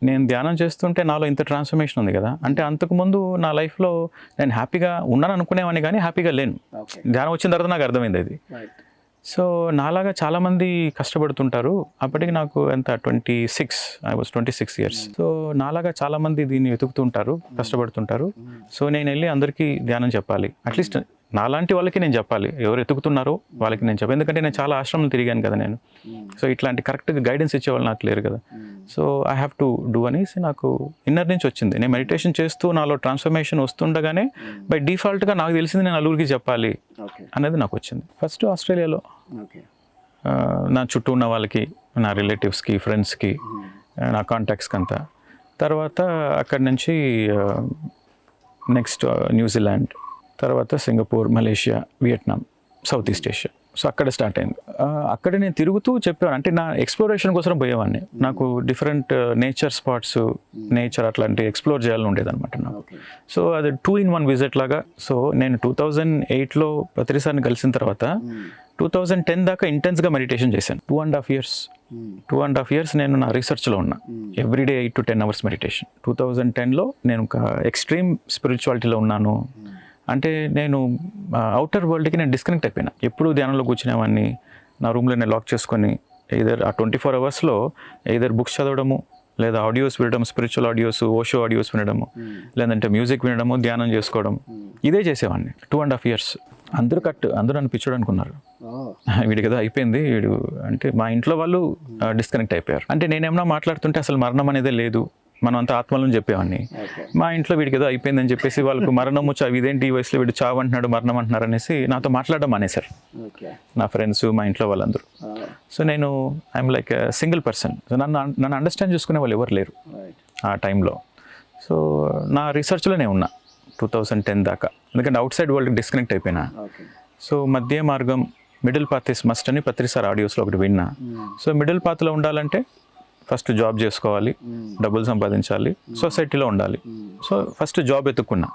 నేను ధ్యానం చేస్తుంటే నాలో ఇంత ట్రాన్స్ఫర్మేషన్ ఉంది కదా, అంటే అంతకుముందు నా లైఫ్లో నేను హ్యాపీగా ఉన్నాను అనుకునేవాడిని కానీ హ్యాపీగా లేను. ధ్యానం వచ్చిన తర్వాత నాకు అర్థమైంది అది. సో నాలాగా చాలామంది కష్టపడుతుంటారు. అప్పటికి నాకు ఎంత 26, ఐ వాజ్ 26 years. సో నాలాగా చాలామంది దీన్ని వెతుకుతుంటారు, కష్టపడుతుంటారు. సో నేను వెళ్ళి అందరికీ ధ్యానం చెప్పాలి, అట్లీస్ట్ నాలాంటి వాళ్ళకి నేను చెప్పాలి, ఎవరు ఎత్తుకుతున్నారో వాళ్ళకి నేను చెప్పాలి. ఎందుకంటే నేను చాలా ఆశ్రమాలు తిరిగాను కదా నేను. సో ఇట్లాంటి కరెక్ట్గా గైడెన్స్ ఇచ్చేవాళ్ళు నాకు లేరు కదా. So I have to do అనేసి నాకు ఇన్నర్ నుంచి వచ్చింది. నేను మెడిటేషన్ చేస్తూ నాలో ట్రాన్స్ఫర్మేషన్ వస్తుండగానే బై డిఫాల్ట్గా నాకు తెలిసింది నేను నలుగురికి చెప్పాలి అనేది నాకు వచ్చింది. ఫస్ట్ ఆస్ట్రేలియాలో నా చుట్టూ ఉన్న వాళ్ళకి, నా రిలేటివ్స్కి, ఫ్రెండ్స్కి, నా కాంటాక్ట్స్కి అంతా. తర్వాత అక్కడి నుంచి నెక్స్ట్ న్యూజిలాండ్, తర్వాత Singapore, Malaysia, Vietnam, south east Asia. So అక్కడ స్టార్ట్ అయింది. అక్కడ నేను తిరుగుతూ చెప్పేవాను, అంటే నా ఎక్స్ప్లోరేషన్ కోసం పోయేవాడిని. నాకు డిఫరెంట్ నేచర్ స్పాట్స్, నేచర్ అట్లాంటి ఎక్స్ప్లోర్ చేయాలని ఉండేదన్నమాట నాకు. సో అది 2-in-1 విజిట్ లాగా. సో నేను 2008లో పత్రిసార్ని కలిసిన తర్వాత 2010 దాకా ఇంటెన్స్గా మెడిటేషన్ చేశాను. 2.5 years నేను నా రీసెర్చ్లో ఉన్నా. Everyday 8 to 10 hours meditation. 2010లో నేను ఒక ఎక్స్ట్రీమ్ స్పిరిచువాలిటీలో ఉన్నాను. అంటే నేను అవుటర్ వరల్డ్కి నేను డిస్కనెక్ట్ అయిపోయినా. ఎప్పుడు ధ్యానంలో కూర్చునేవాడిని, నా రూమ్లో నేను లాక్ చేసుకొని ఏదర్ ఆ 24 hours ఏదర్ బుక్స్ చదవడము, లేదా ఆడియోస్ వినడం, స్పిరిచువల్ ఆడియోస్, ఓషో ఆడియోస్ వినడము, లేదంటే మ్యూజిక్ వినడము, ధ్యానం చేసుకోవడం, ఇదే చేసేవాడిని 2.5 years. అందరూ నన్ను పిచ్చోడు అనుకున్నారు. వీడికి ఏదో అయిపోయింది వీడు అంటే. మా ఇంట్లో వాళ్ళు డిస్కనెక్ట్ అయిపోయారు. అంటే నేనేమన్నా మాట్లాడుతుంటే అసలు మరణం అనేదే లేదు, మనం అంతా ఆత్మలను చెప్పేవాడిని. మా ఇంట్లో వీడికి ఏదో అయిపోయిందని చెప్పేసి వాళ్ళకు మరణము చావు, ఇదేంటి ఈ వయసులో వీడు చావు అంటున్నాడు, మరణం అంటున్నారు అనేసి నాతో మాట్లాడడం మానేశారు నా ఫ్రెండ్స్, మా ఇంట్లో వాళ్ళందరూ. సో నేను I'm like single person. So నన్ను అండర్స్టాండ్ చేసుకునే వాళ్ళు ఎవరు లేరు ఆ టైంలో. సో నా రీసెర్చ్లోనే ఉన్నా 2010 దాకా, ఎందుకంటే అవుట్ సైడ్ వరల్డ్ డిస్కనెక్ట్ అయిపోయినా. సో మధ్య మార్గం, మిడిల్ పాత్ ఇస్ మస్ట్ అని పత్రిసార్ ఆడియోస్లో ఒకటి విన్నా. సో మిడిల్ పాత్లో ఉండాలంటే ఫస్ట్ జాబ్ చేసుకోవాలి, డబ్బులు సంపాదించాలి, సొసైటీలో ఉండాలి. So first job ఎత్తుక్కున్నా.